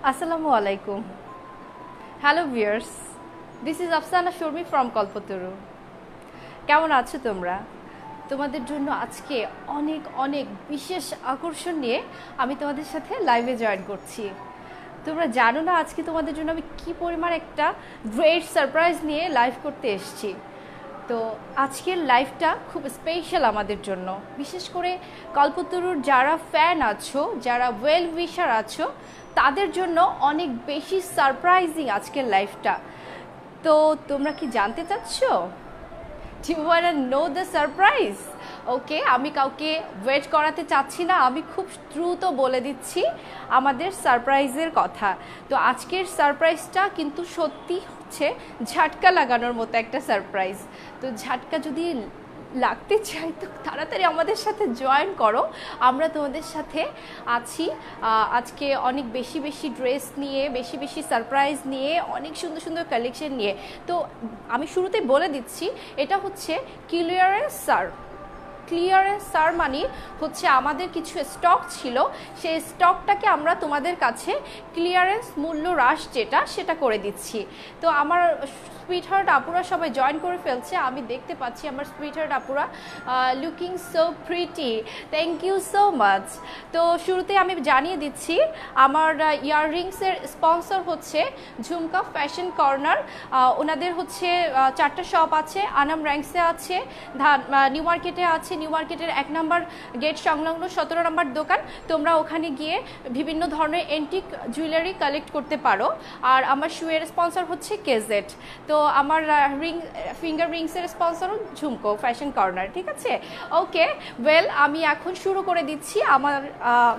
Assalamu alaikum. Hello viewers. This is Afsana Shurmi from Kalpataru. কেমন আছো তোমরা? তোমাদের জন্য আজকে অনেক অনেক বিশেষ আকর্ষণ নিয়ে আমি তোমাদের সাথে লাইভে জয়েন করছি। তোমরা জানো না আজকে তোমাদের জন্য আমি কি পরিমাণ একটা গ্রেট সারপ্রাইজ নিয়ে লাইভ করতে এসেছি। তো আজকের লাইভটা খুব স্পেশাল আমাদের জন্য, বিশেষ করে কল্পতরুর যারা ফ্যান আছো, যারা ওয়েল উইশার আছো, তাদের জন্য অনেক বেশি সারপ্রাইজিং আজকের লাইভটা। তো তোমরা কি জানতে চাচ্ছ? Do you wanna know the surprise? ওকে, আমি কাউকে ওয়েট করাতে চাচ্ছি না, আমি খুব দ্রুত বলে দিচ্ছি আমাদের সারপ্রাইজের কথা। তো আজকের সারপ্রাইজটা কিন্তু সত্যি হচ্ছে ঝাটকা লাগানোর মতো একটা সারপ্রাইজ। তো ঝাটকা যদি লাগতে চাই তো তাড়াতাড়ি আমাদের সাথে জয়েন করো, আমরা তোমাদের সাথে আছি। আজকে অনেক বেশি বেশি ড্রেস নিয়ে, বেশি বেশি সারপ্রাইজ নিয়ে, অনেক সুন্দর সুন্দর কালেকশন নিয়ে। তো আমি শুরুতেই বলে দিচ্ছি, এটা হচ্ছে ক্লিয়ারেন্স মানে হচ্ছে আমাদের কিছু স্টক ছিল, সেই স্টকটাকে আমরা তোমাদের কাছে ক্লিয়ারেন্স মূল্য হ্রাস যেটা সেটা করে দিচ্ছি। তো আমার সুইটহার্ট আপুরা সবাই জয়েন করে ফেলছে, আমি দেখতে পাচ্ছি আমার সুইটহার্ট আপুরা looking so pretty, thank you so much. তো শুরুতে আমি জানিয়ে দিচ্ছি আমার ইয়াররিংসের স্পন্সর হচ্ছে ঝুমকা ফ্যাশন কর্নার। ওনাদের হচ্ছে 4টা শপ আছে, আনাম র্যাঙ্কসে আছে, নিউ মার্কেটে আছে, নিউ মার্কেটের 1 নম্বর গেট সংলগ্ন 17 নম্বর দোকান। তোমরা ওখানে গিয়ে বিভিন্ন ধরনের এন্টিক জুয়েলারি কালেক্ট করতে পারো। আর আমার শুয়ের স্পন্সর হচ্ছে কেজেট। তো আমার ফিঙ্গার রিংসের স্পন্সরও ঝুমকো ফ্যাশন কর্নার, ঠিক আছে? ওকে, ওয়েল, আমি এখন শুরু করে দিচ্ছি আমার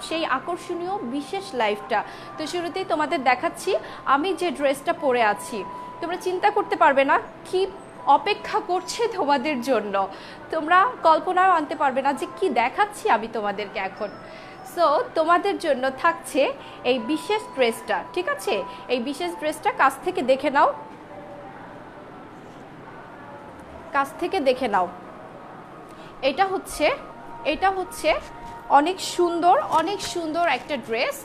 সেই আকর্ষণীয় বিশেষ লাইভটা। তো শুরুতেই তোমাদের দেখাচ্ছি আমি যে ড্রেসটা পরে আছি। তোমরা চিন্তা করতে পারবে না কি অপেক্ষা করছে তোমাদের জন্য, তোমরা কল্পনাও আনতে পারবে না যে কি দেখাচ্ছি আমি তোমাদেরকে এখন। সো তোমাদের জন্য থাকছে এই বিশেষ ড্রেসটা, ঠিক আছে? এই বিশেষ ড্রেসটা কাছ থেকে দেখে নাও, কাছ থেকে দেখে নাও। এটা হচ্ছে অনেক সুন্দর একটা ড্রেস।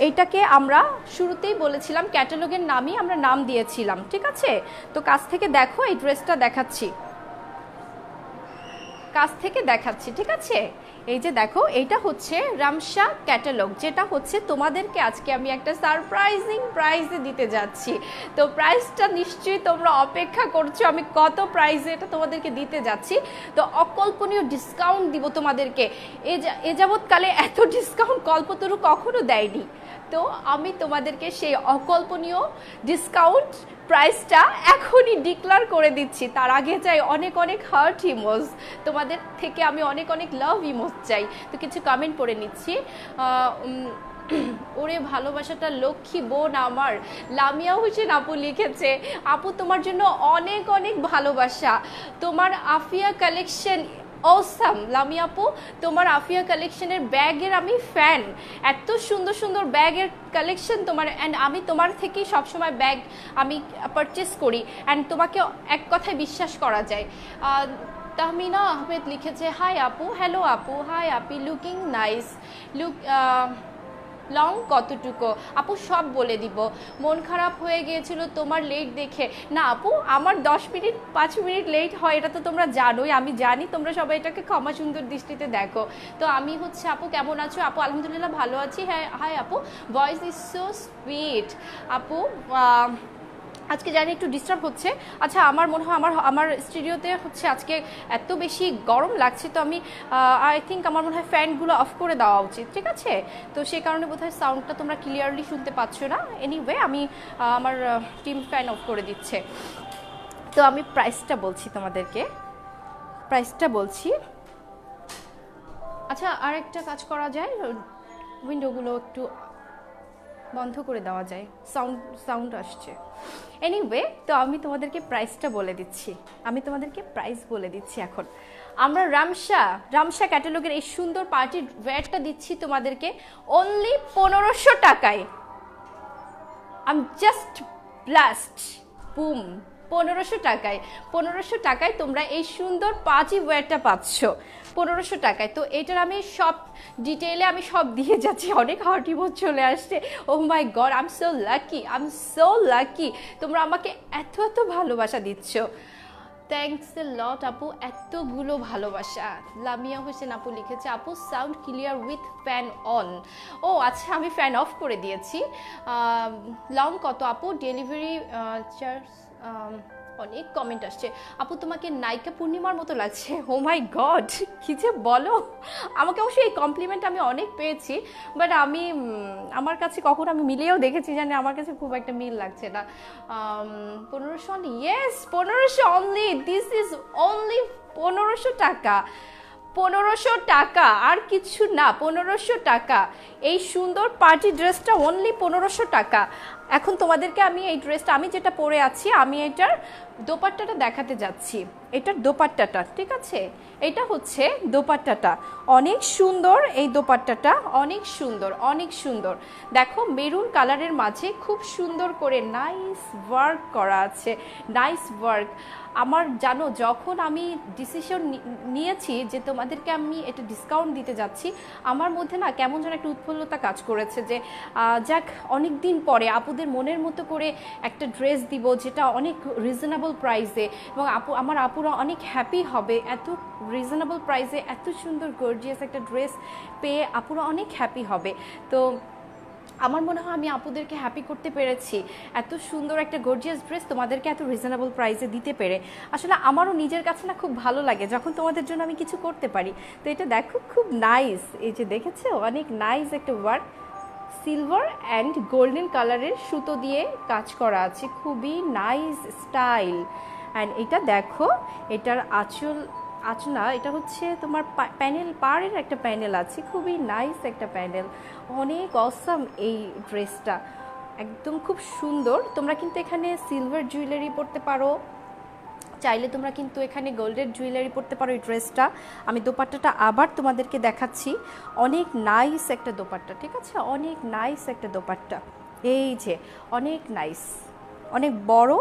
এইটাকে আমরা শুরুতেই বলেছিলাম, ক্যাটালগের নামই আমরা নাম দিয়েছিলাম, ঠিক আছে? তো কাছ থেকে দেখো, এই ড্রেসটা দেখাচ্ছি, কাছ থেকে দেখাচ্ছি, ঠিক আছে? এই যে দেখো, এইটা হচ্ছে রামসা ক্যাটালগ, যেটা হচ্ছে তোমাদেরকে আজকে আমি একটা সারপ্রাইজিং প্রাইজে দিতে যাচ্ছি। তো প্রাইসটা নিশ্চয়ই তোমরা অপেক্ষা করছো আমি কত প্রাইজে এটা তোমাদেরকে দিতে যাচ্ছি। তো অকল্পনীয় ডিসকাউন্ট দিব তোমাদেরকে, এ যাবৎকালে এত ডিসকাউন্ট কল্পতরু কখনো দেয়নি। তো আমি তোমাদেরকে সেই অকল্পনীয় ডিসকাউন্ট প্রাইসটা এখনই ডিক্লার করে দিচ্ছি। তার আগে চাই অনেক অনেক হার্ট ইমোজ তোমাদের থেকে, আমি অনেক অনেক লাভ ইমোজ চাই। তো কিছু কমেন্ট পড়ে নিচ্ছি। ওরে ভালোবাসাটা লক্ষ্মী বোন আমার, লামিয়া হোসেন আপু লিখেছে, আপু তোমার জন্য অনেক অনেক ভালোবাসা। তোমার আফিয়া কালেকশন অসাম লামিয়া আপু, তোমার আফিয়া কালেকশনের ব্যাগের আমি ফ্যান। এত সুন্দর সুন্দর ব্যাগের কালেকশন তোমার, অ্যান্ড আমি তোমার থেকেই সবসময় ব্যাগ আমি পারচেস করি, অ্যান্ড তোমাকে এক কথায় বিশ্বাস করা যায়। তাহমিনা আহমেদ লিখেছে, হাই আপু, হ্যালো আপু, হাই আপি, লুকিং নাইস, লং কতটুকু আপু সব বলে দিব। মন খারাপ হয়ে গিয়েছিল তোমার লেট দেখে। না আপু, আমার 10 মিনিট 5 মিনিট লেট হয়, এটা তো তোমরা জানোই, আমি জানি তোমরা সবাই এটাকে ক্ষমা সুন্দর দৃষ্টিতে দেখো। তো আমি হচ্ছে, আপু কেমন আছো? আপু আলহামদুলিল্লাহ ভালো আছি। হ্যাঁ, হাই আপু, ভয়েস ইজ সো সুইট। আপু আজকে জানি একটু ডিস্টার্ব হচ্ছে। আচ্ছা, আমার মনে হয় আমার স্টুডিওতে হচ্ছে আজকে এত বেশি গরম লাগছে, তো আমি আই থিঙ্ক আমার মনে হয় ফ্যানগুলো অফ করে দেওয়া উচিত, ঠিক আছে? তো সেই কারণে বোধহয় সাউন্ডটা তোমরা ক্লিয়ারলি শুনতে পাচ্ছ না। এনিওয়ে, আমি আমার টিম ফ্যান অফ করে দিচ্ছে। তো আমি প্রাইসটা বলছি তোমাদেরকে, প্রাইসটা বলছি। আচ্ছা, আর একটা কাজ করা যায়, উইন্ডোগুলো একটু বন্ধ করে দেওয়া যায়, সাউন্ড আসছে। এনিওয়ে, তো আমি তোমাদেরকে প্রাইসটা বলে দিচ্ছি, প্রাইস বলে দিচ্ছি। এখন আমরা রামসা ক্যাটালগের এই সুন্দর পার্টি ওয়্যারটা দিচ্ছি তোমাদেরকে অনলি 1500 টাকায়। I am just blast, broom, 1500 টাকায়, 1500 টাকায় তোমরা এই সুন্দর পার্টি ওয়্যারটা পাচ্ছ 1500 টাকায়। তো এটার আমি সব ডিটেইলে আমি সব দিয়ে যাচ্ছি, অনেক হার্ট ইমোজ চলে আসছে। Oh my God, I am so lucky, I am so lucky, তোমরা আমাকে এত এত ভালোবাসা দিচ্ছ। থ্যাংকস এ লট আপু, এতগুলো ভালোবাসা। লামিয়া হোসেন আপু লিখেছে, আপু sound clear with fan on. ও আচ্ছা, আমি ফ্যান অফ করে দিয়েছি। লং কত আপু, ডেলিভারি চার্জ? অনেক কমেন্ট আসছে, আপু তোমাকে নায়িকা পূর্ণিমার মতো লাগছে। ও মাই গড, কি যে বলো। আমাকে অবশ্যই এই কমপ্লিমেন্ট আমি অনেক পেয়েছি, বাট আমি আমার কাছে কখন আমি মিলিয়েও দেখেছি জানি আমার কাছে খুব একটা মিল লাগছে না। 1500 only, yes 1500 only, this is only 1500 টাকা, 1500 টাকা, আর কিছু না, 1500 টাকা। এই সুন্দর পার্টি ড্রেসটা অনলি 1500 টাকা। এখন তোমাদেরকে আমি এই ড্রেসটা, আমি যেটা পরে আছি, আমি এটার দোপাট্টাটা দেখাতে যাচ্ছি। এটার দোপাট্টাটা, ঠিক আছে, এটা হচ্ছে দোপাট্টাটা, অনেক সুন্দর। এই দোপাট্টাটা অনেক সুন্দর, অনেক সুন্দর। দেখো মেরুন কালারের মাঝে খুব সুন্দর করে নাইস ওয়ার্ক করা আছে, নাইস ওয়ার্ক। আমার জানো, যখন আমি ডিসিশন নিয়েছি যে তোমাদেরকে আমি এটা ডিসকাউন্ট দিতে যাচ্ছি, আমার মধ্যে না কেমন যেন একটা উৎফুল্লতা কাজ করেছে যে যাক, অনেক দিন পরে আপুদের মনের মতো করে একটা ড্রেস দিব যেটা অনেক রিজনেবল প্রাইসে, এবং আমার আপুরা অনেক হ্যাপি হবে। এত রিজনেবল প্রাইসে এত সুন্দর গর্জিয়াস একটা ড্রেস পেয়ে আপুরা অনেক হ্যাপি হবে। তো আমার মনে হয় আমি আপুদেরকে হ্যাপি করতে পেরেছি, এত সুন্দর একটা গর্জিয়াস ড্রেস তোমাদেরকে এত রিজনেবল প্রাইসে দিতে পেরে। আসলে আমারও নিজের কাছে না খুব ভালো লাগে যখন তোমাদের জন্য আমি কিছু করতে পারি। তো এটা দেখো খুব নাইস, এই যে দেখেছো, অনেক নাইস একটা ওয়ার্ক, সিলভার অ্যান্ড গোল্ডেন কালারের সুতো দিয়ে কাজ করা আছে, খুবই নাইস স্টাইল। অ্যান্ড এটা দেখো, এটার আঁচল না, এটা হচ্ছে তোমার প্যানেল, পাড়ের একটা প্যানেল আছে, খুবই নাইস একটা প্যানেল, অনেক অসাম এই ড্রেসটা, একদম খুব সুন্দর। তোমরা কিন্তু এখানে সিলভার জুয়েলারি পরতে পারো, চাইলে তোমরা কিন্তু এখানে গোল্ডের জুয়েলারি পরতে পারো এই ড্রেসটা। আমি দোপাট্টাটা আবার তোমাদেরকে দেখাচ্ছি, অনেক নাইস একটা দোপাট্টা, ঠিক আছে, অনেক নাইস একটা দোপাট্টা, এই যে অনেক নাইস, অনেক বড়,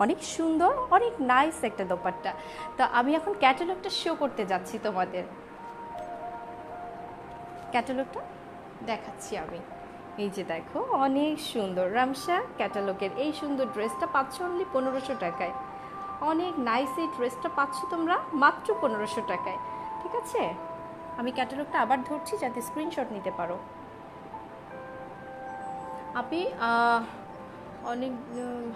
অনেক সুন্দর, অনেক নাইস একটা দোপাট্টা। তো আমি এখন ক্যাটালগটা শো করতে যাচ্ছি তোমাদের, ক্যাটালগটা দেখাচ্ছি আমি। এই যে দেখো, অনেক সুন্দর রামসা ক্যাটালগের এই সুন্দর ড্রেসটা পাচ্ছ অনলি 1500 টাকায়, অনেক নাইস এই ড্রেসটা পাচ্ছ তোমরা মাত্র 1500 টাকায়, ঠিক আছে। আমি ক্যাটালগটা আবার ধরছি যাতে স্ক্রিনশট নিতে পারো। আপনি অনেক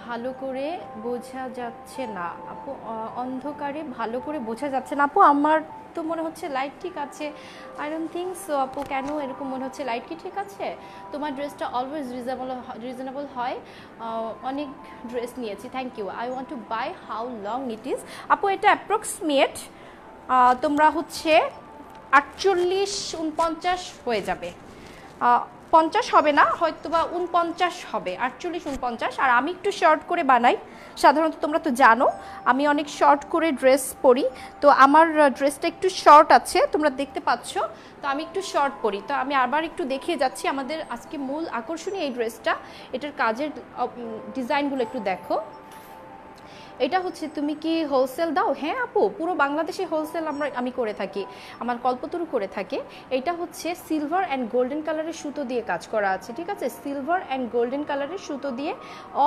ভালো করে বোঝা যাচ্ছে না আপু, অন্ধকারে ভালো করে বোঝা যাচ্ছে না আপু, আমার তো মনে হচ্ছে লাইট ঠিক আছে। আই ডোন্ট থিঙ্ক সো আপু, কেন এরকম মনে হচ্ছে? লাইট কি ঠিক আছে? তোমার ড্রেসটা অলওয়েজ রিজনেবল হয়, অনেক ড্রেস নিয়েছি, thank you. I want to buy, how long it is? আপু এটা অ্যাপ্রক্সিমেট তোমরা হচ্ছে 48-49 হয়ে যাবে, 50 হবে না, হয়তো বা 49 হবে, 48-49। আর আমি একটু শর্ট করে বানাই সাধারণত, তোমরা তো জানো আমি অনেক শর্ট করে ড্রেস পরি, তো আমার ড্রেসটা একটু শর্ট আছে, তোমরা দেখতে পাচ্ছ, তো আমি একটু শর্ট পরি। তো আমি আবার একটু দেখিয়ে যাচ্ছি আমাদের আজকে মূল আকর্ষণীয় এই ড্রেসটা, এটার কাজের ডিজাইনগুলো একটু দেখো। এটা হচ্ছে, তুমি কি হোলসেল দাও? হ্যাঁ আপু, পুরো বাংলাদেশে হোলসেল আমি করে থাকি, আমার কল্পতরু করে থাকে। এটা হচ্ছে সিলভার অ্যান্ড গোল্ডেন কালারের সুতো দিয়ে কাজ করা আছে, ঠিক আছে, সিলভার অ্যান্ড গোল্ডেন কালারের সুতো দিয়ে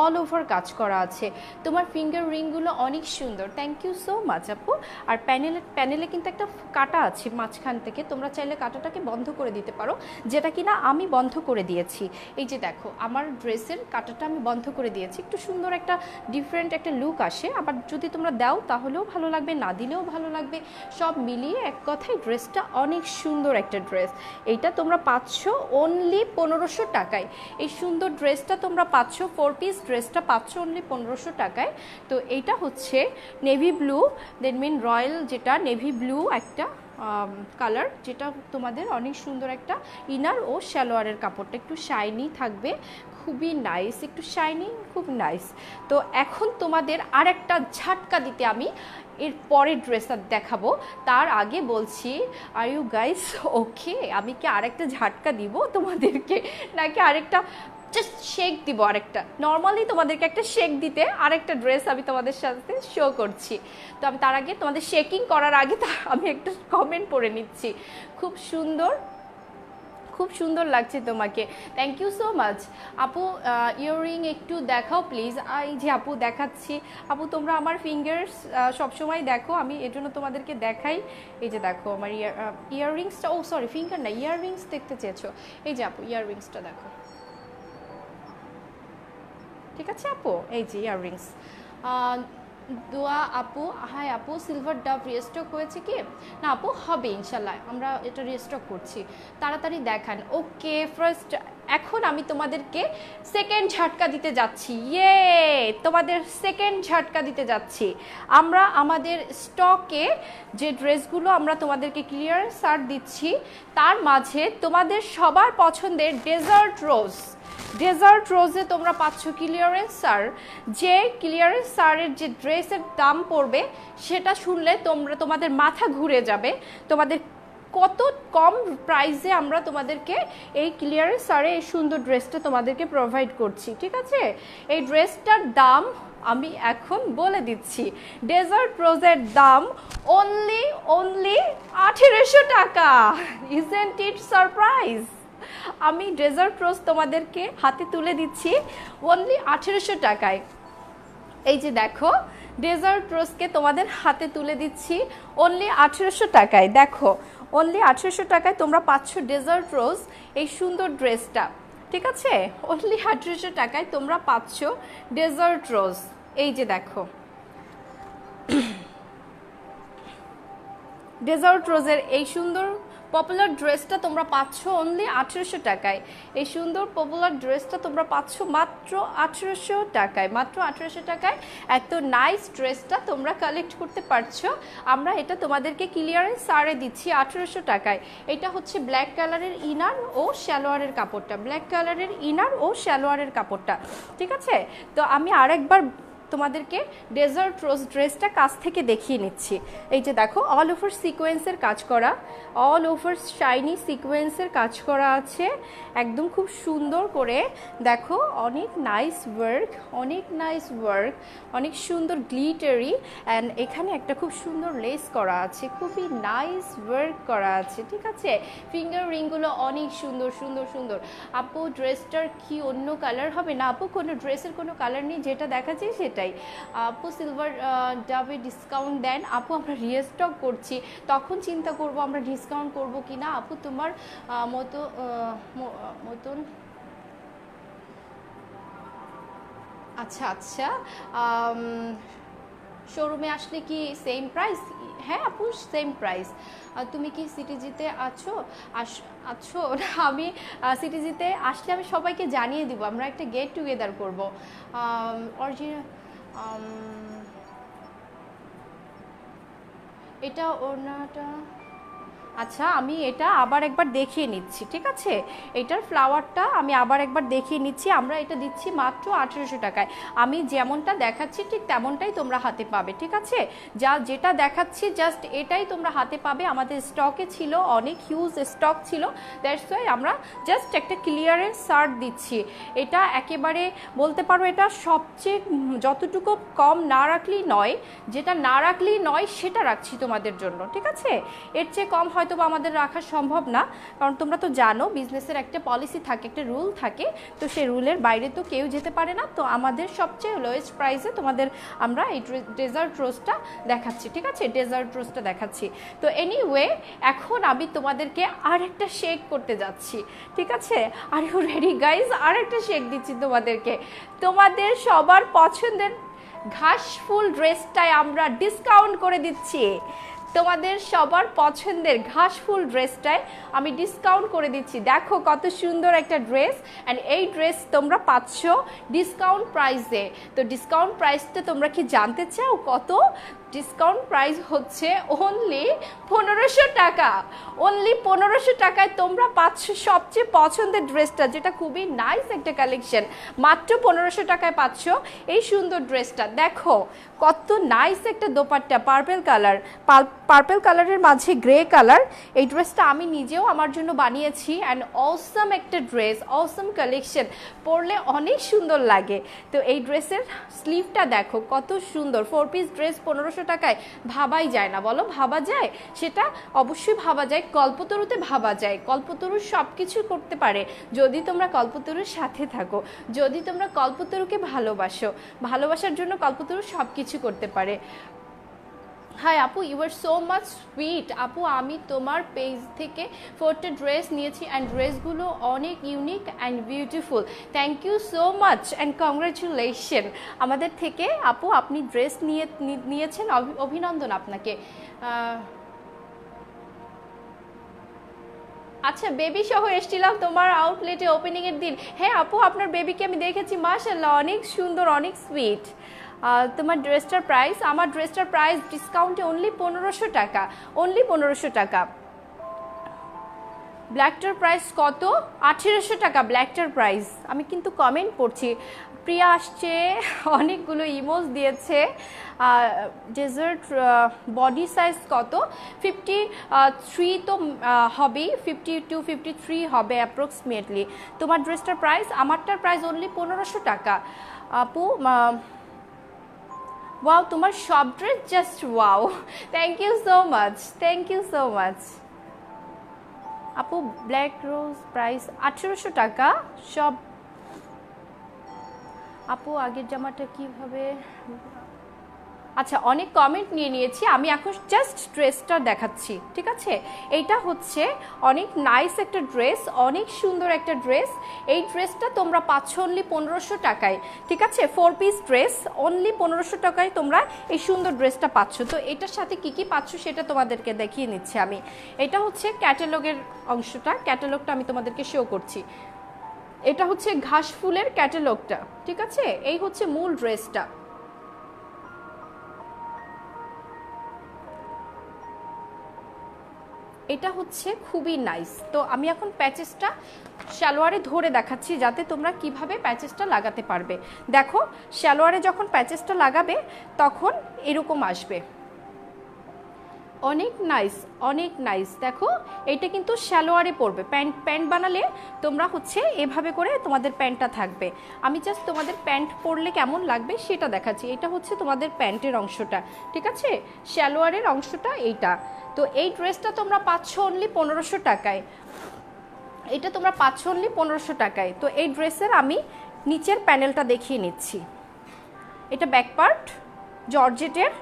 অল ওভার কাজ করা আছে। তোমার ফিঙ্গার রিংগুলো অনেক সুন্দর, থ্যাংক ইউ সো মাচ আপু। আর প্যানেলে কিন্তু একটা কাটা আছে মাঝখান থেকে, তোমরা চাইলে কাটাটাকে বন্ধ করে দিতে পারো, যেটা কিনা আমি বন্ধ করে দিয়েছি। এই যে দেখো, আমার ড্রেসের কাটাটা আমি বন্ধ করে দিয়েছি, একটু সুন্দর একটা ডিফারেন্ট একটা লুক আসে। আবার যদি তোমরা দাও তাহলেও ভালো লাগবে, না দিলেও ভালো লাগবে, সব মিলিয়ে এক কথায় ড্রেসটা অনেক সুন্দর একটা ড্রেস। এইটা তোমরা পাচ্ছ অনলি 1500 টাকায়, এই সুন্দর ড্রেসটা তোমরা পাচ্ছ, 4 পিস ড্রেসটা পাচ্ছ অনলি 1500 টাকায়। তো এইটা হচ্ছে নেভি ব্লু, দেন মিন রয়্যাল, যেটা নেভি ব্লু একটা কালার, যেটা তোমাদের অনেক সুন্দর একটা ইনার ও সালোয়ারের কাপড়টা একটু শাইনি থাকবে, খুবই নাইস, একটু শাইনি, খুব নাইস। তো এখন তোমাদের আর একটা ঝাটকা দিতে আমি এর পরের ড্রেসটা দেখাবো, তার আগে বলছি, আর ইউ গাইস ওকে? আমি কি আরেকটা ঝাটকা দিব তোমাদেরকে, নাকি আরেকটা জাস্ট শেক দিব আরেকটা, নর্মালি তোমাদেরকে একটা শেক দিতে আরেকটা ড্রেস আমি তোমাদের সাথে শো করছি। তো আমি তার আগে তোমাদের শেকিং করার আগে আমি একটা কমেন্ট পড়ে নিচ্ছি। খুব সুন্দর, খুব সুন্দর লাগছে তোমাকে, থ্যাংক ইউ সো মাচ আপু। ইয়াররিং একটু দেখাও প্লিজ। এই যে আপু দেখাচ্ছি। আপু তোমরা আমার ফিঙ্গার্স সবসময় দেখো, আমি এর জন্য তোমাদেরকে দেখাই। এই যে দেখো আমার ইয়াররিংসটা, ও সরি ফিঙ্গার না, ইয়াররিংস দেখতে চেয়েছো। এই যে আপু ইয়াররিংসটা দেখো, ঠিক আছে আপু, এই যে ইয়াররিংস। দোয়া আপু, হাই আপু, সিলভার ডাব রিস্টক হয়েছে কি? না আপু, হবে ইনশাল্লাহ, আমরা এটা রিস্টক করছি, তাড়াতাড়ি দেখান। ওকে, ফার্স্ট এখন আমি তোমাদেরকে সেকেন্ড ঝাটকা দিতে যাচ্ছি। ইয়ে, তোমাদের সেকেন্ড ঝাটকা দিতে যাচ্ছি। আমরা আমাদের স্টকে যে ড্রেসগুলো আমরা তোমাদেরকে ক্লিয়ারেন্স ছাড় দিচ্ছি, তার মাঝে তোমাদের সবার পছন্দের ডেজার্ট রোজে তোমরা পাচ্ছ ক্লিয়ারেন্স ছাড়। যে ক্লিয়ারেন্স ছাড়ের যে ড্রেসের দাম পড়বে সেটা শুনলে তোমাদের মাথা ঘুরে যাবে, তোমাদের কত কম প্রাইসে আমরা তোমাদেরকে এই ক্লিয়ারেন্স ছাড়ে এই সুন্দর ড্রেসটা তোমাদেরকে প্রোভাইড করছি, ঠিক আছে? এই ড্রেসটার দাম আমি এখন বলে দিচ্ছি। ডেজার্ট রোজের দাম অনলি 1800 টাকা। Isn't it surprise? আমি ডেজার্ট রোজ তোমাদেরকে হাতে তুলে দিচ্ছি অনলি 1800 টাকায়। এই যে দেখো, ডেজার্ট রোজকে তোমাদের হাতে তুলে দিচ্ছি অনলি 1800 টাকায়। দেখো, অনলি 1800 টাকায় তোমরা পাচ্ছ ডেজার্ট রোজ এই সুন্দর ড্রেসটা, ঠিক আছে? অনলি 1800 টাকায় তোমরা পাচ্ছ ডেজার্ট রোজ। এই যে দেখো, ডেজার্ট রোজের এই সুন্দর পপুলার ড্রেসটা তোমরা পাচ্ছ অনলি 1800 টাকায়। এই সুন্দর পপুলার ড্রেসটা তোমরা পাচ্ছ মাত্র 1800 টাকায়। মাত্র 1800 টাকায় এত নাইস ড্রেসটা তোমরা কালেক্ট করতে পারছো। আমরা এটা তোমাদেরকে ক্লিয়ারেন্স ছাড়ে দিচ্ছি 1800 টাকায়। এটা হচ্ছে ব্ল্যাক কালারের ইনার ও সালোয়ারের কাপড়টা, ব্ল্যাক কালারের ইনার ও সালোয়ারের কাপড়টা, ঠিক আছে? তো আমি আরেকবার তোমাদেরকে ডেজার্ট রোজ ড্রেসটা কাছ থেকে দেখিয়ে নিচ্ছি। এই যে দেখো, অল ওভার সিকোয়েন্সের কাজ করা, অল ওভার শাইনি সিকোয়েন্সের কাজ করা আছে একদম খুব সুন্দর করে। দেখো, অনেক নাইস ওয়ার্ক, অনেক নাইস ওয়ার্ক, অনেক সুন্দর গ্লিটারি, অ্যান্ড এখানে একটা খুব সুন্দর লেস করা আছে, খুবই নাইস ওয়ার্ক করা আছে, ঠিক আছে? ফিঙ্গার রিংগুলো অনেক সুন্দর সুন্দর সুন্দর। আপু ড্রেসটার কি অন্য কালার হবে? না আপু, কোনো ড্রেসের কোনো কালার নেই, যেটা দেখাচ্ছি সেটাই। আপু সিলভার ডাবে ডিসকাউন্ট দেন? আপু আমরা রিস্টক করছি, তখন চিন্তা করব আমরা ডিসকাউন্ট করব কি না। আপু তোমার মতন, আচ্ছা আচ্ছা, শোরুমে আসলে কি সেম প্রাইস? হ্যাঁ আপু, সেম প্রাইস। তুমি কি সিটিজিতে আছো? আমি সিটিজিতে আসলে আমি সবাইকে জানিয়ে দিব, আমরা একটা গেট টুগেদার করবো। অরিজিনাল এটা ওড়নাটা, আচ্ছা আমি এটা আবার একবার দেখিয়ে নিচ্ছি, ঠিক আছে? এটার ফ্লাওয়ারটা আমি আবার একবার দেখিয়ে নিচ্ছি। আমরা এটা দিচ্ছি মাত্র 1800 টাকায়। আমি যেমনটা দেখাচ্ছি ঠিক তেমনটাই তোমরা হাতে পাবে, ঠিক আছে? যেটা দেখাচ্ছি জাস্ট এটাই তোমরা হাতে পাবে। আমাদের স্টকে ছিল, অনেক হিউজ স্টক ছিল, দ্যাটস ওয়াই আমরা জাস্ট একটা ক্লিয়ারেন্স ছাড় দিচ্ছি। এটা একেবারে বলতে পারো এটা সবচেয়ে যতটুকু কম না রাখলেই নয়, যেটা না রাখলেই নয় সেটা রাখছি তোমাদের জন্য, ঠিক আছে? এর চেয়ে কম হয়তো আমাদের রাখা সম্ভব না, কারণ তোমরা তো জানো বিজনেসের একটা পলিসি থাকে, একটা রুল থাকে, তো সেই রুলের বাইরে তো কেউ যেতে পারে না। তো আমাদের সবচেয়ে লোয়েস্ট প্রাইসে তোমাদের আমরা এই ডেজার্ট রোজটা দেখাচ্ছি, ঠিক আছে? ডেজার্ট রোজটা দেখাচ্ছি। তো এনিওয়ে, এখন আমি তোমাদেরকে আর একটা শেক করতে যাচ্ছি, ঠিক আছে? Are you ready guys? আর একটা শেক দিচ্ছি তোমাদেরকে। তোমাদের সবার পছন্দের ঘাসফুল ড্রেসটায় আমরা ডিসকাউন্ট করে দিচ্ছি। তোমাদের সবার পছন্দের ঘাসফুল ড্রেসটায় আমি ডিসকাউন্ট করে দিচ্ছি। দেখো কত সুন্দর একটা ড্রেস, অ্যান্ড এই ড্রেস তোমরা পাচ্ছ ডিসকাউন্ট প্রাইসে। তো ডিসকাউন্ট প্রাইসটা তোমরা কি জানতে চাও কত? ডিসকাউন্ট প্রাইস হচ্ছে অনলি 1500 টাকা। অনলি 1500 টাকায় তোমরা পাচ্ছ সবচেয়ে পছন্দের ড্রেসটা, যেটা খুবই নাইস একটা কালেকশন। মাত্র 1500 টাকায় পাচ্ছ এই সুন্দর ড্রেসটা। দেখো কত নাইস একটা দোপাট্টা, পার্পল কালার, পার্পল কালারের মাঝে গ্রে কালার। এই ড্রেসটা আমি নিজেও আমার জন্য বানিয়েছি অ্যান্ড অসম একটা ড্রেস, অসম কালেকশন, পরলে অনেক সুন্দর লাগে। তো এই ড্রেসের স্লিভটা দেখো কত সুন্দর। 4 পিস ড্রেস 1500 টাকায় ভাবাই যায় না, বলো ভাবা যায়? সেটা অবশ্যই ভাবা যায়, কল্পতরুতে ভাবা যায়। কল্পতরু সব কিছু করতে পারে যদি তোমরা কল্পতরুর সাথে থাকো, যদি তোমরা কল্পতরুকে ভালোবাসো। ভালোবাসার জন্য কল্পতরু সব কিছু করতে পারে। হাই আপু, you are so much sweet. আপু আমি তোমার পেজ থেকে 4টা ড্রেস নিয়েছি অ্যান্ড ড্রেসগুলো অনেক unique and beautiful. Thank you so much and congratulation আমাদের থেকে। আপু আপনি ড্রেস নিয়েছেন, অভিনন্দন আপনাকে। আচ্ছা, বেবি সহ এসেছিলাম তোমার আউটলেটে ওপেনিংয়ের দিন। হ্যাঁ আপু, আপনার বেবিকে আমি দেখেছি, মাশাআল্লাহ অনেক সুন্দর, অনেক সুইট। তোমার ড্রেসটার প্রাইস, আমার ড্রেসটার প্রাইস ডিসকাউন্টে অনলি 1500 টাকা, অনলি 1500 টাকা। ব্ল্যাকটার প্রাইস কত? 1800 টাকা ব্ল্যাকটার প্রাইস। আমি কিন্তু কমেন্ট পড়ছি, প্রিয়া আসছে, অনেকগুলো ইমোজ দিয়েছে। ডেজার্ট বডি সাইজ কত? 53 তো হবেই, 52 53 হবে অ্যাপ্রক্সিমেটলি। তোমার ড্রেসটার প্রাইস, আমারটার প্রাইস অনলি 1500 টাকা। আপু ওয়াও, তোমার সব dress just wow, thank you so much, thank you so much. আপু ব্ল্যাক রোজ প্রাইস 1800 টাকা সব। আপু আগের জামাটা কিভাবে? আচ্ছা, অনেক কমেন্ট নিয়েছি আমি, এখন জাস্ট ড্রেসটা দেখাচ্ছি, ঠিক আছে? এইটা হচ্ছে অনেক নাইস একটা ড্রেস, অনেক সুন্দর একটা ড্রেস। এই ড্রেসটা তোমরা পাচ্ছ অনলি 1500 টাকায়, ঠিক আছে? 4 পিস ড্রেস অনলি 1500 টাকায় তোমরা এই সুন্দর ড্রেসটা পাচ্ছ। তো এটার সাথে কি কি পাচ্ছ সেটা তোমাদেরকে দেখিয়ে নিচ্ছি আমি। এটা হচ্ছে ক্যাটালগের অংশটা, ক্যাটালগটা আমি তোমাদেরকে শো করছি। এটা হচ্ছে ঘাস ফুলের ক্যাটালগটা, ঠিক আছে? এই হচ্ছে মূল ড্রেসটা। এটা হচ্ছে খুবই নাইস। তো আমি এখন প্যাচেসটা সালোয়ারে ধরে দেখাচ্ছি যাতে তোমরা কিভাবে প্যাচেসটা লাগাতে পারবে। দেখো সালোয়ারে যখন প্যাচেসটা লাগাবে তখন এরকম আসবে, অনেক নাইস, অনেক নাইস। দেখো এটা কিন্তু সালোয়ারে পরবে, প্যান্ট বানালে তোমরা হচ্ছে এভাবে করে তোমাদের প্যান্টটা থাকবে। আমি জাস্ট তোমাদের প্যান্ট পরলে কেমন লাগবে সেটা দেখাচ্ছি। এটা হচ্ছে তোমাদের প্যান্টের অংশটা, ঠিক আছে? সালোয়ারের অংশটা এইটা। তো এই ড্রেসটা তোমরা পাচ্ছ অনলি 1500 টাকায়, এটা তোমরা পাচ্ছ অনলি 1500 টাকায়। তো এই ড্রেসের আমি নিচের প্যানেলটা দেখিয়ে নিচ্ছি। এটা ব্যাক পার্ট জর্জেটের,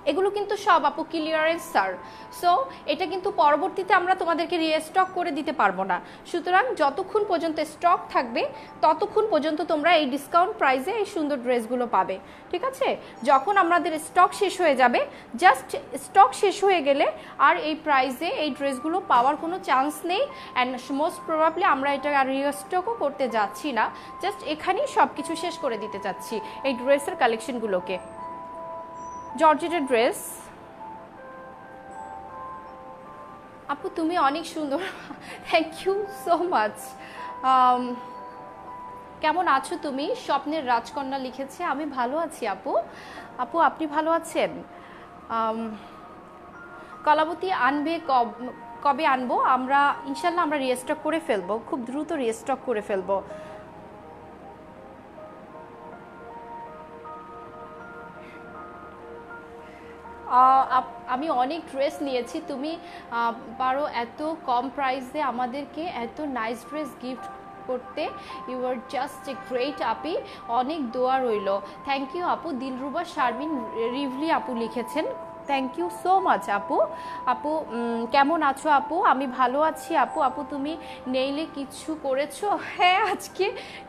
এগুলো কিন্তু সব আপু ক্লিয়ারেন্স স্যার। সো এটা কিন্তু পরবর্তীতে আমরা তোমাদেরকে রিস্টক করে দিতে পারবো না। সুতরাং যতক্ষণ পর্যন্ত স্টক থাকবে ততক্ষণ পর্যন্ত তোমরা এই ডিসকাউন্ট প্রাইসে এই সুন্দর ড্রেসগুলো পাবে, ঠিক আছে? যখন আমাদের স্টক শেষ হয়ে যাবে, জাস্ট স্টক শেষ হয়ে গেলে আর এই প্রাইসে এই ড্রেসগুলো পাওয়ার কোনো চান্স নেই। অ্যান্ড মোস্ট প্রবাবলি আমরা এটা আর রিস্টকও করতে যাচ্ছি না, জাস্ট এখানেই সব কিছু শেষ করে দিতে চাচ্ছি এই ড্রেসের কালেকশনগুলোকে। জর্জেটের ড্রেস। আপু তুমি অনেক সুন্দর, থ্যাংক ইউ সো মাচ। কেমন আছো তুমি? স্বপ্নের রাজকন্যা লিখেছে। আমি ভালো আছি আপু। আপু আপনি ভালো আছেন? কলাবতী আনবে কবে আনবো? আমরা ইনশাল্লাহ আমরা রিস্টক করে ফেলবো, খুব দ্রুত রিস্টক করে ফেলবো। আমি অনেক ড্রেস নিয়েছি, তুমি পারো এত কম প্রাইসে আমাদেরকে এত নাইস ড্রেস গিফট করতে। You are just a great আপি, অনেক দোয়া রইল। থ্যাংক ইউ আপু। দিলরুবা শারমিন রিভলি আপু লিখেছেন, থ্যাংক ইউ সো মাচ আপু। আপু কেমন আছো আপু? আমি ভালো আছি আপু। আপু তুমি নেইলে কিছু করেছো? হ্যাঁ আজকে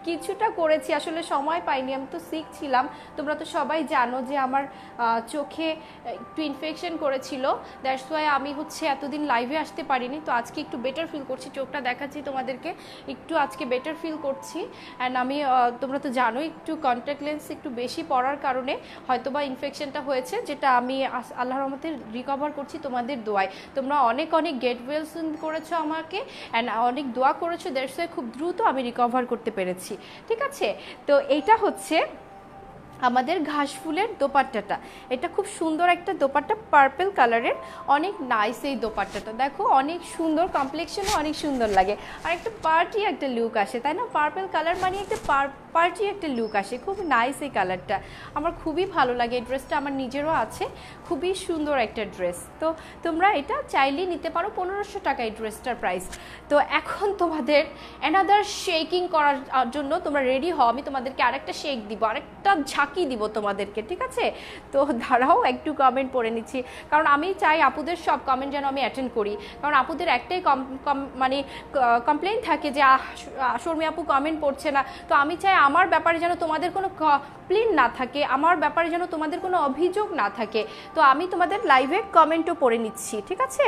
কিছুটা করেছি, আসলে সময় পাইনি, আমি তো সিক ছিলাম। তোমরা তো সবাই জানো যে আমার চোখে একটু ইনফেকশন করেছিল, দ্যাটস ওয়াই আমি হচ্ছে এতদিন লাইভে আসতে পারিনি। তো আজকে একটু বেটার ফিল করছি, চোখটা দেখাচ্ছি তোমাদেরকে, একটু আজকে বেটার ফিল করছি। অ্যান্ড আমি তোমরা তো জানোই একটু কন্ট্যাক্ট লেন্স একটু বেশি পড়ার কারণে হয়তোবা ইনফেকশনটা হয়েছে, যেটা আমি আল্লাহর রহমতে রিকভার করছি তোমাদের দোয়ায়। তোমরা অনেক অনেক গেট ওয়েল করেছো আমাকে অ্যান্ড অনেক দোয়া করেছো, দ্যাটস ওয়াই খুব দ্রুত আমি রিকভার করতে পেরেছি। ঠিক আছে, তো এইটা হচ্ছে আমাদের ঘাস ফুলের দোপাট্টাটা। এটা খুব সুন্দর একটা দোপাট্টা, পার্পল কালারের, অনেক নাইস এই দোপাট্টাটা। দেখো অনেক সুন্দর, কমপ্লেক্সনও অনেক সুন্দর লাগে, আর একটা পার্টি একটা লুক আসে, তাই না? পার্পল কালার মানে একটা পার্টি একটা লুক আসে, খুব নাইস এই কালারটা, আমার খুবই ভালো লাগে। এই ড্রেসটা আমার নিজেরও আছে, খুবই সুন্দর একটা ড্রেস। তো তোমরা এটা চাইলেই নিতে পারো, 1500 টাকা এই ড্রেসটার প্রাইস। তো এখন তোমাদের অ্যানাদার শেকিং করার জন্য তোমরা রেডি হও, আমি তোমাদেরকে আরেকটা শেক দিব, আরেকটা ঝাঁকি দিব তোমাদেরকে, ঠিক আছে? তো দাঁড়াও একটু কমেন্ট পড়ে নিচ্ছি, কারণ আমি চাই আপুদের সব কমেন্ট যেন আমি অ্যাটেন্ড করি, কারণ আপুদের একটাই মানে কমপ্লেইন থাকে যে শর্মি আপু কমেন্ট পড়ছে না। তো আমি চাই আমার ব্যাপারে যেন তোমাদের কোনো কমপ্লেইন না থাকে, আমার ব্যাপারে যেন তোমাদের কোনো অভিযোগ না থাকে। তো আমি তোমাদের লাইভে কমেন্টও পড়ে নিচ্ছি, ঠিক আছে?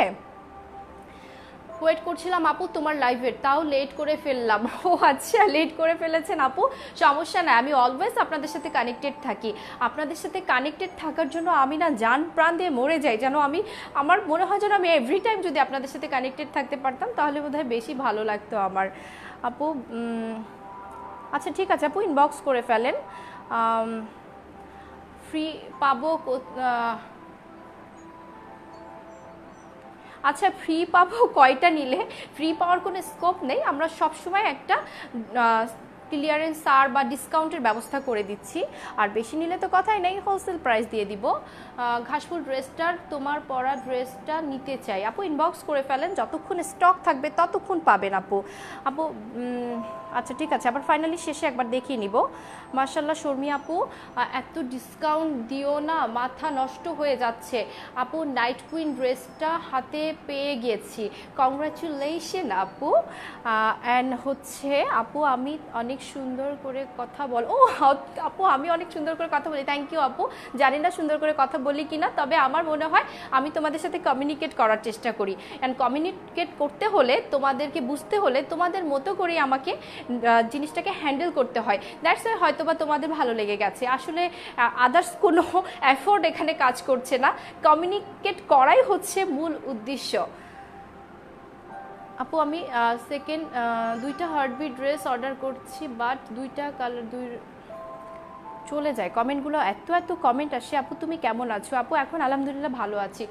ওয়েট করছিলাম আপু তোমার লাইভের, তাও লেট করে ফেললাম। ও আচ্ছা, লেট করে ফেলেছেন আপু, সমস্যা নাই, আমি অলওয়েজ আপনাদের সাথে কানেক্টেড থাকি। আপনাদের সাথে কানেক্টেড থাকার জন্য আমি না জান প্রাণ দিয়ে মরে যাই, যেন আমার মনে হয় যেন আমি এভরি টাইম যদি আপনাদের সাথে কানেক্টেড থাকতে পারতাম তাহলে বোধহয় বেশি ভালো লাগতো আমার। আপু আচ্ছা ঠিক আছে আপু, ইনবক্স করে ফেলেন। ফ্রি পাবো? আচ্ছা ফ্রি পাবো কয়টা নিলে? ফ্রি পাওয়ার কোনো স্কোপ নেই, আমরা সবসময় একটা ক্লিয়ারেন্স সার বা ডিসকাউন্টের ব্যবস্থা করে দিচ্ছি, আর বেশি নিলে তো কথাই নেই, হোলসেল প্রাইস দিয়ে দিব। ঘাসফুল ড্রেসটার, তোমার পরা ড্রেসটা নিতে চাই আপু, ইনবক্স করে ফেলেন, যতক্ষণ স্টক থাকবে ততক্ষণ পাবেন আপু। আপু আচ্ছা ঠিক আছে, আবার ফাইনালি শেষে একবার দেখিয়ে নিব। মাশাআল্লাহ শর্মি আপু, এত ডিসকাউন্ট দিও না, মাথা নষ্ট হয়ে যাচ্ছে আপু। নাইট কুইন ড্রেসটা হাতে পেয়ে গেছি, কংগ্রাচুলেশন আপু। অ্যান্ড হচ্ছে আপু আমি অনেক সুন্দর করে কথা বল, ও আপু আমি অনেক সুন্দর করে কথা বলি, থ্যাংক ইউ আপু। জানি না সুন্দর করে কথা বলি কিনা, তবে আমার মনে হয় আমি তোমাদের সাথে কমিউনিকেট করার চেষ্টা করি, অ্যান্ড কমিউনিকেট করতে হলে তোমাদেরকে বুঝতে হলে তোমাদের মতো করেই আমাকে জিনিসটাকে হ্যান্ডেল করতে হয়। দ্যাটস ওয়াই হয়তো বা তোমাদের ভালো লেগে গেছে, আসলে আদার্স কোনো এফোর্ট এখানে কাজ করছে না, কমিউনিকেট করাই হচ্ছে মূল উদ্দেশ্য। আপু আমি সেকেন্ড 2টা হার্টবিট ড্রেস অর্ডার করছি, বাট 2টা কালার চলে যায়, কমেন্টগুলো এত কমেন্ট আসে। আপু তুমি কেমন আছো? আপু এখন আলহামদুলিল্লাহ ভালো আছি।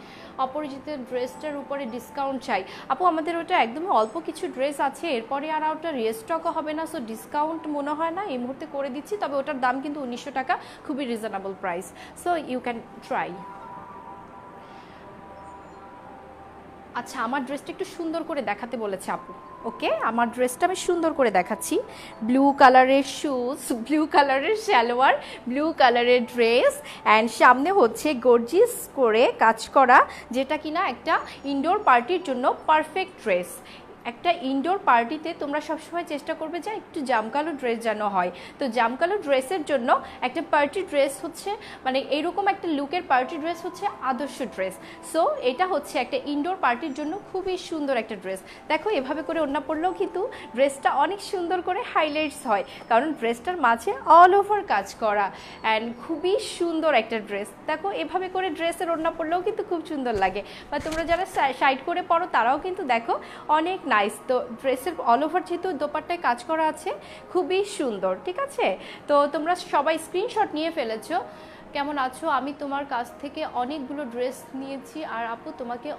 অপরিচিতের ড্রেসটার উপরে ডিসকাউন্ট চাই আপু, আমাদের ওটা একদমই অল্প কিছু ড্রেস আছে, এরপরে আর ওটা রিস্টকও হবে না, সো ডিসকাউন্ট মনে হয় না এই মুহূর্তে করে দিচ্ছি, তবে ওটার দাম কিন্তু 1900 টাকা, খুবই reasonable price, so you can try. আচ্ছা আমার ড্রেসটা একটু সুন্দর করে দেখাতে বলেছে আপু, ওকে আমার ড্রেসটা আমি সুন্দর করে দেখাচ্ছি। ব্লু কালারের শুজ, ব্লু কালারের সালোয়ার, ব্লু কালারের ড্রেস, অ্যান্ড সামনে হচ্ছে গর্জিয়াস করে কাজ করা, যেটা কিনা একটা ইনডোর পার্টির জন্য পারফেক্ট ড্রেস। একটা ইনডোর পার্টিতে তোমরা সবসময় চেষ্টা করবে যে একটু জামকালো ড্রেস যেন হয়, তো জামকালো ড্রেসের জন্য একটা পার্টি ড্রেস হচ্ছে, মানে এইরকম একটা লুকের পার্টি ড্রেস হচ্ছে আদর্শ ড্রেস। সো এটা হচ্ছে একটা ইনডোর পার্টির জন্য খুবই সুন্দর একটা ড্রেস। দেখো এভাবে করে ওড়না পরলেও কিন্তু ড্রেসটা অনেক সুন্দর করে হাইলাইটস হয়, কারণ ড্রেসটার মাঝে অল ওভার কাজ করা, অ্যান্ড খুবই সুন্দর একটা ড্রেস। দেখো এভাবে করে ড্রেসের ওড়না পরলেও কিন্তু খুব সুন্দর লাগে, বা তোমরা যারা সাইড করে পরো তারাও কিন্তু দেখো অনেক নাইস। তো ড্রেসের অল ওভার যেহেতু দোপাট্টায় কাজ করা আছে, খুবই সুন্দর, ঠিক আছে? তো তোমরা সবাই স্ক্রিনশট নিয়ে ফেলেছো। কেমন আছো? আমি তোমার কাছ থেকে অনেকগুলো ড্রেস নিয়েছি, আর আপু তোমাকে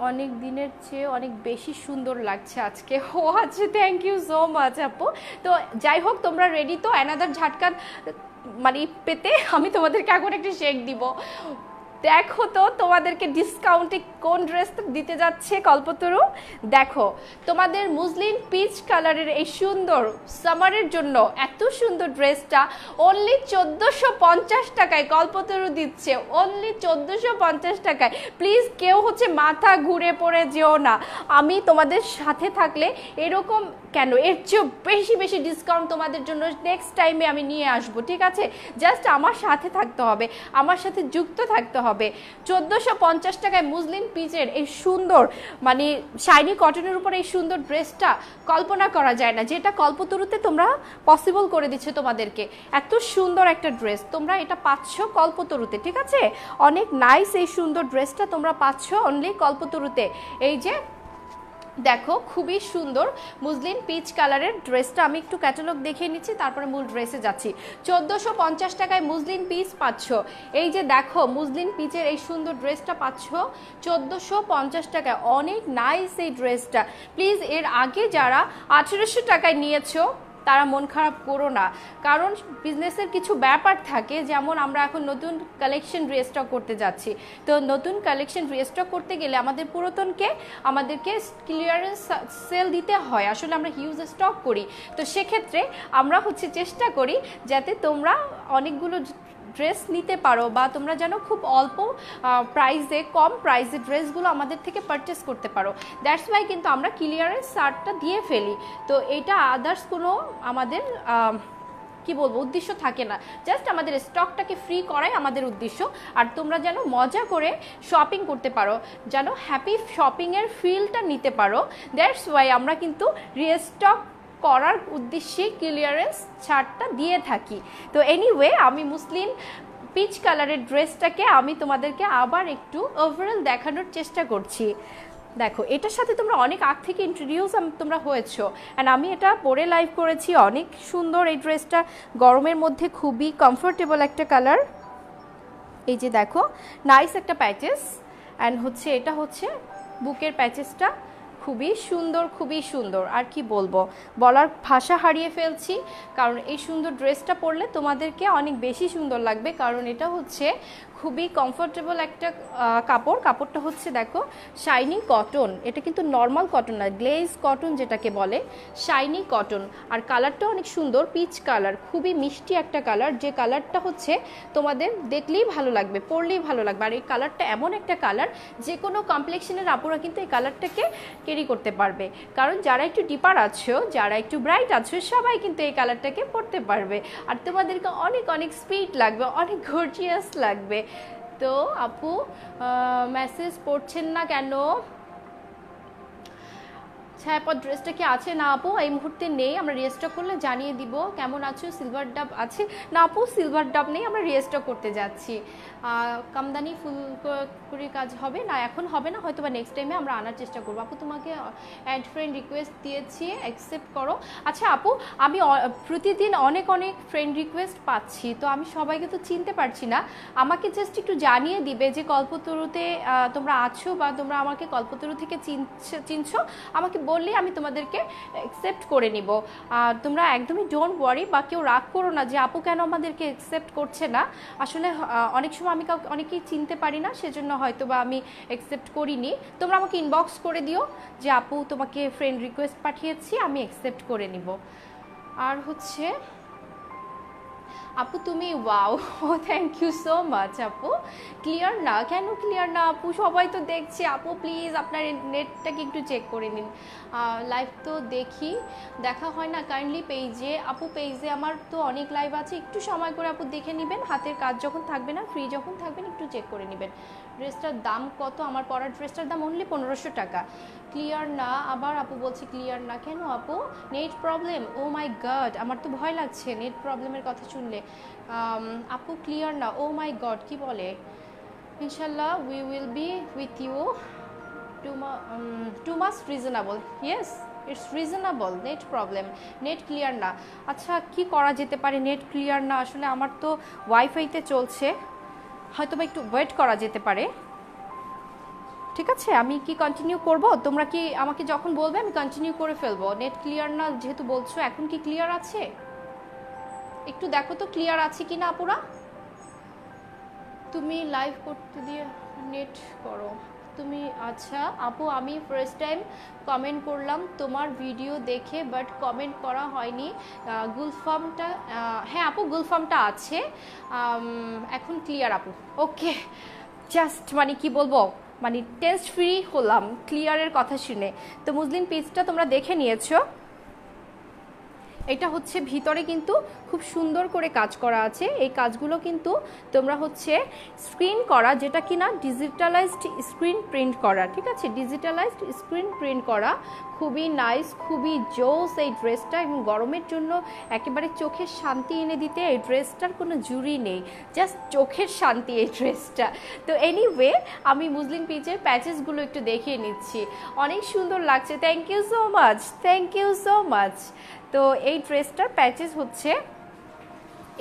অনেক দিনের চেয়ে অনেক বেশি সুন্দর লাগছে আজকে। ও আচ্ছা থ্যাংক ইউ সো মাচ আপু। তো যাই হোক তোমরা রেডি তো অ্যানাদার ঝাটকা মানে পেতে? আমি তোমাদেরকে এখন একটা শেক দিব। দেখো তো তোমাদেরকে ডিসকাউন্টে কোন ড্রেসটা দিতে যাচ্ছে কল্পতরু। দেখো তোমাদের মুসলিন পিচ কালারের এই সুন্দর সামারের জন্য এত সুন্দর ড্রেসটা অনলি 1450 টাকায় কল্পতরু দিচ্ছে, অনলি 1450 টাকায়। প্লিজ কেউ হচ্ছে মাথা ঘুরে পড়ে যেও না, আমি তোমাদের সাথে থাকলে এরকম কেন, এর চেয়েও বেশি বেশি ডিসকাউন্ট তোমাদের জন্য নেক্সট টাইমে আমি নিয়ে আসবো, ঠিক আছে? জাস্ট আমার সাথে থাকতে হবে, আমার সাথে যুক্ত থাকতে হবে। 1450 টাকায় মুসলিন পিচের এই সুন্দর মানে শাইনি কটনের উপর এই সুন্দর ড্রেসটা কল্পনা করা যায় না, যেটা কল্পতরুতে তোমরা পসিবল করে দিচ্ছে তোমাদেরকে। এত সুন্দর একটা ড্রেস তোমরা এটা পাচ্ছ কল্পতরুতে, ঠিক আছে? অনেক নাইস এই সুন্দর ড্রেসটা তোমরা পাচ্ছ অনলি কল্পতরুতে। এই যে দেখো খুবই সুন্দর মুসলিন পিচ কালারের ড্রেসটা, আমি একটু ক্যাটালগ দেখিয়ে নিচ্ছি তারপরে মূল ড্রেসে যাচ্ছি। 1450 টাকায় মুসলিন পিচ পাচ্ছ। এই যে দেখো মুসলিন পিচের এই সুন্দর ড্রেসটা পাচ্ছ 1450 টাকায়, অনেক নাইস এই ড্রেসটা। প্লিজ এর আগে যারা 1800 টাকায় নিয়েছো তারা মন খারাপ করো না, কারণ বিজনেসের কিছু ব্যাপার থাকে, যেমন আমরা এখন নতুন কালেকশন রিস্টক করতে যাচ্ছি। তো নতুন কালেকশন রিস্টক করতে গেলে আমাদের পুরাতনকে আমাদেরকে ক্লিয়ারেন্স সেল দিতে হয়, আসলে আমরা হিউজ স্টক করি। তো সেক্ষেত্রে আমরা হচ্ছে চেষ্টা করি যাতে তোমরা অনেকগুলো ড্রেস নিতে পারো বা তোমরা যেন খুব অল্প প্রাইসে, কম প্রাইসে ড্রেসগুলো আমাদের থেকে পারচেস করতে পারো। দ্যাটস ওয়াই কিন্তু আমরা ক্লিয়ারেন্স শার্টটা দিয়ে ফেলি। তো এটা আদার্স কোনো আমাদের কি বলবো উদ্দেশ্য থাকে না, জাস্ট আমাদের স্টকটাকে ফ্রি করাই আমাদের উদ্দেশ্য। আর তোমরা যেন মজা করে শপিং করতে পারো, যেন হ্যাপি শপিংয়ের ফিলটা নিতে পারো। দ্যাটস ওয়াই আমরা কিন্তু রিস্টক করার উদ্দেশ্যে ক্লিয়ারেন্স ছাড়টা দিয়ে থাকি। তো এনিওয়ে আমি মুসলিম পিচ কালারের ড্রেসটাকে আমি তোমাদেরকে আবার একটু ওভারঅল দেখানোর চেষ্টা করছি। দেখো এটার সাথে তোমরা অনেক আগ থেকে ইন্ট্রোডিউস তোমরা হয়েছো, অ্যান্ড আমি এটা পরে লাইভ করেছি। অনেক সুন্দর এই ড্রেসটা, গরমের মধ্যে খুবই কমফোর্টেবল একটা কালার। এই যে দেখো নাইস একটা প্যাচেস, অ্যান্ড হচ্ছে এটা হচ্ছে বুকের প্যাচেসটা খুবই সুন্দর, খুবই সুন্দর। আর কি বলবো, বলার ভাষা হারিয়ে ফেলছি, কারণ এই সুন্দর ড্রেসটা পরলে তোমাদেরকে অনেক বেশি সুন্দর লাগবে, কারণ এটা হচ্ছে খুবই কমফোর্টেবল একটা কাপড়। কাপড়টা হচ্ছে দেখো শাইনি কটন, এটা কিন্তু নর্মাল কটন না, গ্লেজ কটন যেটাকে বলে, শাইনি কটন। আর কালারটা অনেক সুন্দর, পিচ কালার, খুবই মিষ্টি একটা কালার, যে কালারটা হচ্ছে তোমাদের দেখলেই ভালো লাগবে, পরলেই ভালো লাগবে। আর এই কালারটা এমন একটা কালার যে কোনো কমপ্লেক্সনের আপুরা কিন্তু এই কালারটাকে ক্যারি করতে পারবে, কারণ যারা একটু ডিপার আছো, যারা একটু ব্রাইট আছো, সবাই কিন্তু এই কালারটাকে পরতে পারবে। আর তোমাদেরকে অনেক অনেক স্পিড লাগবে, অনেক গর্জিয়াস লাগবে। তো আপু মেসেজ পড়ছেন না কেন? ছায়াপথ ড্রেসটা কি আছে? না আপু এই মুহূর্তে নেই, আমরা রিস্টক করলে জানিয়ে দিব। কেমন আছো? সিলভার ডাব আছে? না আপু সিলভার ডাব নেই, আমরা রিস্টক করতে যাচ্ছি। কামদানি ফুলকড়ির কাজ হবে না, এখন হবে না, হয়তো বা নেক্সট টাইমে আমরা আনার চেষ্টা করবো। আপু তোমাকে অ্যাড ফ্রেন্ড রিকোয়েস্ট দিয়েছি, অ্যাকসেপ্ট করো। আচ্ছা আপু আমি প্রতিদিন অনেক অনেক ফ্রেন্ড রিকোয়েস্ট পাচ্ছি, তো আমি সবাইকে তো চিনতে পারছি না। আমাকে জাস্ট একটু জানিয়ে দিবে যে কল্পতরুতে তোমরা আছো বা তোমরা আমাকে কল্পতরু থেকে চিনছো, আমাকে বললেই আমি তোমাদেরকে অ্যাকসেপ্ট করে নিব। তোমরা একদমই ডোন্ট ওয়ারি বা কেউ রাগ করো না যে আপু কেন আমাদেরকে অ্যাকসেপ্ট করছে না। আসলে অনেক সময় আমি অনেকেই চিনতে পারি না, সেজন্য হয়তো বা আমি অ্যাকসেপ্ট করিনি। তোমরা আমাকে ইনবক্স করে দিও যে আপু তোমাকে ফ্রেন্ড রিকোয়েস্ট পাঠিয়েছি, আমি অ্যাকসেপ্ট করে নিব। আর হচ্ছে আপু তুমি wow, thank you so much আপু। ক্লিয়ার না কেন? ক্লিয়ার না আপু, সবাই তো দেখছে। আপু প্লিজ আপনার নেটটাকে একটু চেক করে নিন। লাইভ তো দেখা হয় না, কাইন্ডলি পেজে আপু, পেজে আমার তো অনেক লাইভ আছে, একটু সময় করে আপু দেখে নেবেন, হাতের কাজ যখন থাকবে না, ফ্রি যখন থাকবেন একটু চেক করে নেবেন। ড্রেসটার দাম কত? আমার পরার ড্রেসটার দাম অনলি 1500 টাকা। ক্লিয়ার না আবার আপু বলছে ক্লিয়ার না কেন আপু? Net problem? Oh my God, আমার তো ভয় লাগছে নেট প্রবলেমের কথা শুনলে। আপু ক্লিয়ার না, ও মাই গড কি বলে? ইনশাল্লাহ we will be with you too much reasonable. Yes it's reasonable, net problem, net clear না। আচ্ছা কি করা যেতে পারে? নেট ক্লিয়ার না, আসলে আমার তো ওয়াইফাইতে চলছে, হয়তো বা একটু ওয়েট করা যেতে পারে। ঠিক আছে, আমি কি কন্টিনিউ করব? তোমরা কি আমাকে যখন বলবে আমি কন্টিনিউ করে ফেলবো। নেট ক্লিয়ার না যেহেতু বলছো, এখন কি ক্লিয়ার আছে? একটু দেখো তো ক্লিয়ার আছে কি না আপুরা। তুমি লাইভ করতে দিয়ে নেট করো তুমি। আচ্ছা আপু, আমি ফার্স্ট টাইম কমেন্ট করলাম তোমার ভিডিও দেখে, বাট কমেন্ট করা হয়নি। গুলফামটা, হ্যাঁ আপু গুলফামটা আছে এখন ক্লিয়ার আপু। ওকে, জাস্ট মানে কি বলবো, মানে টেস্ট ফ্রি হলাম ক্লিয়ারের কথা শুনে। তো মুসলিম পিসটা তোমরা দেখে নিয়েছো, এটা হচ্ছে ভিতরে কিন্তু খুব সুন্দর করে কাজ করা আছে। এই কাজগুলো কিন্তু তোমরা হচ্ছে স্ক্রিন করা, যেটা কিনা ডিজিটালাইজড স্ক্রিন প্রিন্ট করা, ঠিক আছে, ডিজিটালাইজড স্ক্রিন প্রিন্ট করা, খুবই নাইস, খুবই জোস এই ড্রেসটা। এবং গরমের জন্য একেবারে চোখের শান্তি এনে দিতে এই ড্রেসটার কোনো জুড়ি নেই, জাস্ট চোখের শান্তি এই ড্রেসটা। তো এনিওয়ে আমি মুসলিম পিচের প্যাচেসগুলো একটু দেখিয়ে নিচ্ছি, অনেক সুন্দর লাগছে। Thank you so much, thank you so much. তো এই ড্রেসটার প্যাচেস হচ্ছে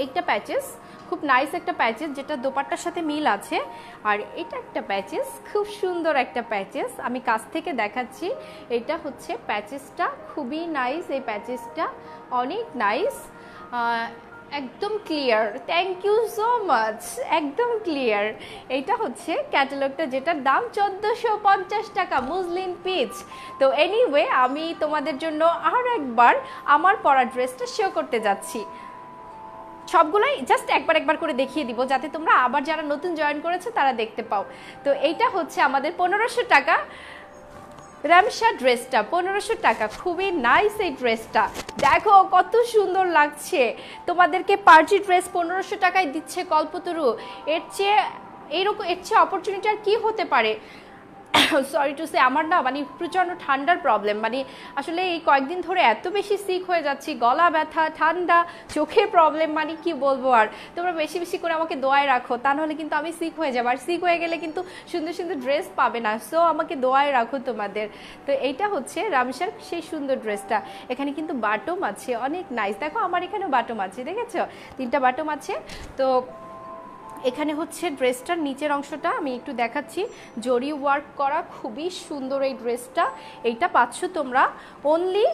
একটা প্যাচেস, খুব নাইস একটা প্যাচেস যেটা দোপাট্টার সাথে মিল আছে। আর এটা একটা প্যাচেস, খুব সুন্দর একটা প্যাচেস, আমি কাছ থেকে দেখাচ্ছি। এটা হচ্ছে প্যাচেসটা, খুবই নাইস, এই প্যাচেসটা অনেক নাইস, একদম clear. Thank you so much, একদম ক্লিয়ার। এইটা হচ্ছে ক্যাটালগটা, যেটার দাম 1450 টাকা, মুসলিম পিচ। তো এনিওয়ে আমি তোমাদের জন্য আর একবার আমার পরা ড্রেসটা শো করতে যাচ্ছি, সবগুলোই জাস্ট একবার একবার করে দেখিয়ে দিব, যাতে তোমরা আবার যারা নতুন জয়েন করেছো তারা দেখতে পাও। তো এইটা হচ্ছে আমাদের 1500 টাকা রামশা ড্রেসটা, 1500 টাকা, খুবই নাইস এই ড্রেসটা। দেখো কত সুন্দর লাগছে তোমাদেরকে। পার্টি ড্রেস 1500 টাকায় দিচ্ছে কল্পতরু, এর চেয়ে এইরকম, এর চেয়ে অপরচুনিটি আর কি হতে পারে। সরি টু সে, আমার না মানে প্রচণ্ড ঠান্ডার প্রবলেম, মানে আসলে এই কয়েকদিন ধরে এত বেশি সিক হয়ে যাচ্ছি, গলা ব্যথা, ঠান্ডা, চোখের প্রবলেম, মানে কি বলবো। আর তোমরা বেশি বেশি করে আমাকে দোয়ায় রাখো, তা নাহলে কিন্তু আমি সিক হয়ে যাবো, আর সিক হয়ে গেলে কিন্তু সুন্দর সুন্দর ড্রেস পাবে না। সো আমাকে দোয়ায় রাখো তোমাদের। তো এইটা হচ্ছে রামসার সেই সুন্দর ড্রেসটা, এখানে কিন্তু বাটম আছে, অনেক নাইস। দেখো আমার এখানে বাটম আছে, দেখেছো 3টা বাটম আছে। তো এখানে হচ্ছে ড্রেসটার নিচের অংশটা আমি একটু দেখাচ্ছি, জরি ওয়ার্ক করা, খুবই সুন্দর এই ড্রেসটা। এইটা পাচ্ছ তোমরা অনলি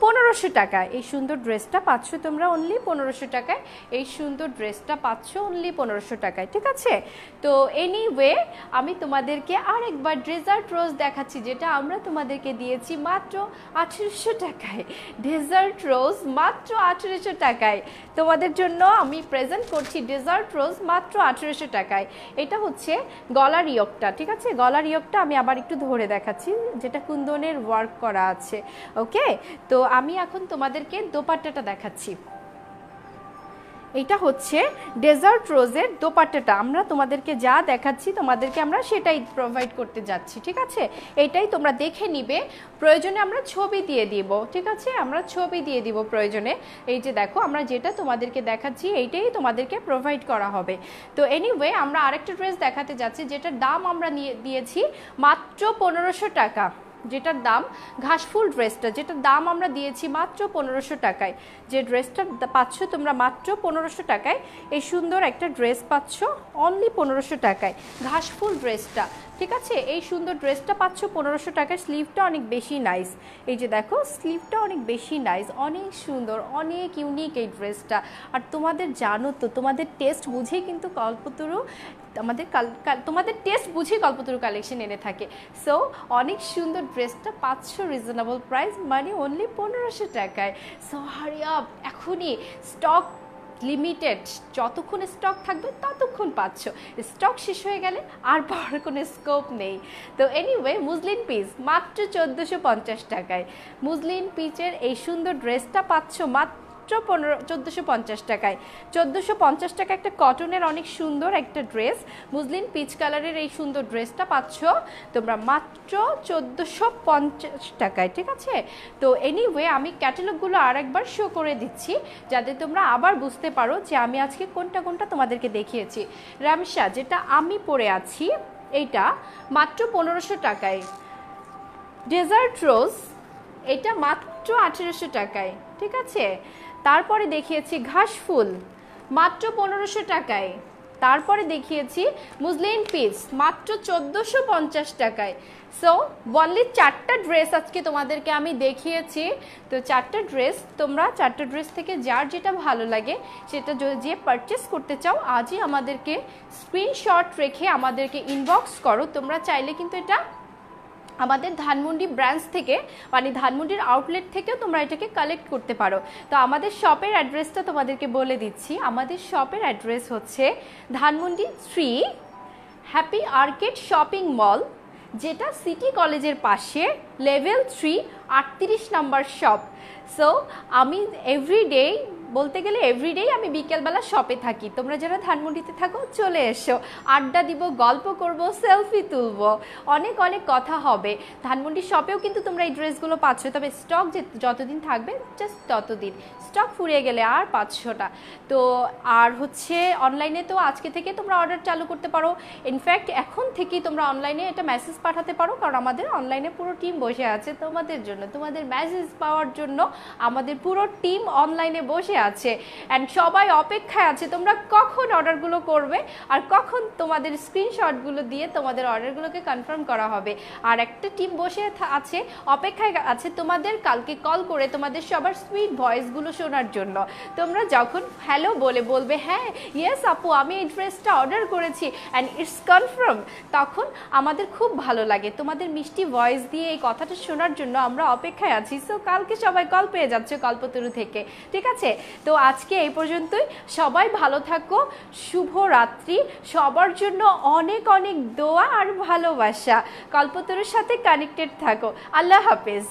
1500 টাকায়। এই সুন্দর ড্রেসটা পাচ্ছ তোমরা অনলি 1500 টাকায়, এই সুন্দর ড্রেসটা পাচ্ছ অনলি 1500 টাকায়, ঠিক আছে। তো এনিওয়ে আমি তোমাদেরকে আরেকবার ডেজার্ট রোজ দেখাচ্ছি, যেটা আমরা তোমাদেরকে দিয়েছি মাত্র 1800 টাকায়। ডেজার্ট রোজ মাত্র 1800 টাকায় তোমাদের জন্য আমি প্রেজেন্ট করছি, ডেজার্ট রোজ মাত্র 1800 টাকায়। এটা হচ্ছে গলার ইয়কটা, ঠিক আছে, গলার ইয়কটা আমি আবার একটু ধরে দেখাচ্ছি, যেটা কুন্দনের ওয়ার্ক করা আছে। ওকে, তো আমি এখন তোমাদেরকে দোপাট্টাটা দেখাচ্ছি। এটা হচ্ছে ডেজার্ট রোজের দোপাট্টাটা, আমরা তোমাদেরকে যা দেখাচ্ছি তোমাদেরকে আমরা সেটাই প্রোভাইড করতে যাচ্ছি, ঠিক আছে। এটাই তোমরা দেখে নিবে, প্রয়োজনে আমরা ছবি দিয়ে দিব, ঠিক আছে, আমরা ছবি দিয়ে দিব প্রয়োজনে। এই যে দেখো আমরা যেটা তোমাদেরকে দেখাচ্ছি এইটাই তোমাদেরকে প্রোভাইড করা হবে। তো এনিওয়ে আমরা আরেকটা ড্রেস দেখাতে যাচ্ছি, যেটার দাম আমরা দিয়েছি মাত্র 1500 টাকা, যেটার দাম ঘাসফুল ড্রেসটা, যেটার দাম আমরা দিয়েছি মাত্র 1500 টাকায়। যে ড্রেসটা পাচ্ছ তোমরা মাত্র 1500 টাকায়, এই সুন্দর একটা ড্রেস পাচ্ছ অনলি 1500 টাকায়, ঘাসফুল ড্রেসটা, ঠিক আছে। এই সুন্দর ড্রেসটা পাচ্ছ 1500 টাকায়। স্লিভটা অনেক বেশি নাইস, এই যে দেখো স্লিভটা অনেক বেশি নাইস, অনেক সুন্দর, অনেক ইউনিক এই ড্রেসটা। আর তোমাদের জানো তো, তোমাদের টেস্ট বুঝেই কিন্তু কল্পতরু আমাদের তোমাদের টেস্ট বুঝেই কল্পতরু কালেকশন এনে থাকে। সো অনেক সুন্দর ড্রেসটা পাচ্ছ রিজনেবল প্রাইস, মানে অনলি 1500 টাকায়। সো হারি আপ, এখনই স্টক লিমিটেড, যতক্ষণ স্টক থাকবে ততক্ষণ পাচ্ছ, স্টক শেষ হয়ে গেলে আর পাওয়ার কোনো স্কোপ নেই। তো এনিওয়ে মুসলিন পিস মাত্র 1450 টাকায়, মুসলিন পিচের এই সুন্দর ড্রেসটা পাচ্ছ মাত্র 1450 টাকায়। 1450 টাকা একটা কটনের অনেক সুন্দর একটা ড্রেস, মুসলিন পিচ কালারের এই সুন্দর ড্রেসটা পাচ্ছ তোমরা মাত্র 1450 টাকায়, ঠিক আছে। তো এনিওয়ে আমি ক্যাটালগুলো আর একবার শো করে দিচ্ছি, যাতে তোমরা আবার বুঝতে পারো যে আমি আজকে কোনটা কোনটা তোমাদেরকে দেখিয়েছি। রামসা যেটা আমি পরে আছি এইটা মাত্র 1500 টাকায়। ডেজার্ট রোজ এটা মাত্র 1800 টাকায়, ঠিক আছে। তারপরে দেখিয়েছি ঘাসফুল মাত্র 1500 টাকায়। তারপরে দেখিয়েছি মুসলিন পিস মাত্র 1450 টাকায়। সো অনলি 4টা ড্রেস আজকে তোমাদেরকে আমি দেখিয়েছি। তো 4টা ড্রেস, তোমরা 4টা ড্রেস থেকে যার যেটা ভালো লাগে সেটা যে পারচেস করতে চাও আজই আমাদেরকে স্ক্রিনশট রেখে আমাদেরকে ইনবক্স করো। তোমরা চাইলে কিন্তু এটা আমাদের ধানমন্ডি ব্রাঞ্চ থেকে মানে ধানমন্ডির আউটলেট থেকেও তোমরা এটাকে কালেক্ট করতে পারো। তো আমাদের শপের অ্যাড্রেসটা তোমাদেরকে বলে দিচ্ছি। আমাদের শপের অ্যাড্রেস হচ্ছে Dhanmondi 3 happy arcade shopping mall, যেটা সিটি কলেজের পাশে, লেভেল 3 38 নাম্বার শপ। সো আমি এভরিডে বলতে গেলে এভরিডেই আমি বিকেলবেলা শপে থাকি। তোমরা যারা ধানমন্ডিতে থাকো চলে এসো, আড্ডা দিব, গল্প করব, সেলফি তুলব, অনেক অনেক কথা হবে। ধানমন্ডি শপেও কিন্তু তোমরা এই ড্রেসগুলো পাচ্ছ, তবে স্টক যতদিন থাকবে জাস্ট ততদিন, স্টক ফুরিয়ে গেলে আর 500টা। তো আর হচ্ছে অনলাইনে তো আজকে থেকে তোমরা অর্ডার চালু করতে পারো। ইনফ্যাক্ট এখন থেকেই তোমরা অনলাইনে এটা মেসেজ পাঠাতে পারো, কারণ আমাদের অনলাইনে পুরো টিম বসে আছে তোমাদের জন্য, তোমাদের মেসেজ পাওয়ার জন্য আমাদের পুরো টিম অনলাইনে বসে আছে এন্ড সবাই অপেক্ষায় আছে তোমরা কখন অর্ডারগুলো করবে আর কখন তোমাদের স্ক্রিনশটগুলো দিয়ে তোমাদের অর্ডারগুলোকে কনফার্ম করা হবে। আর একটা টিম বসে আছে, অপেক্ষায় আছে তোমাদের কালকে কল করে তোমাদের সবার সুইট ভয়েসগুলো শোনার জন্য। তোমরা যখন হ্যালো বলবে হ্যাঁ ইয়েস আপু আমি এই ড্রেসটা অর্ডার করেছি অ্যান্ড ইটস কনফার্ম, তখন আমাদের খুব ভালো লাগে। তোমাদের মিষ্টি ভয়েস দিয়ে এই কথাটা শোনার জন্য আমরা অপেক্ষায় আছি। সো কালকে সবাই কল পেয়ে যাচ্ছে কল্পতরু থেকে, ঠিক আছে? তো আজকে এই পর্যন্তই, সবাই ভালো থাকো, শুভ রাত্রি, সবার জন্য অনেক অনেক দোয়া আর ভালোবাসা, কল্পতরুর সাথে কানেক্টেড থাকো। আল্লাহ হাফেজ।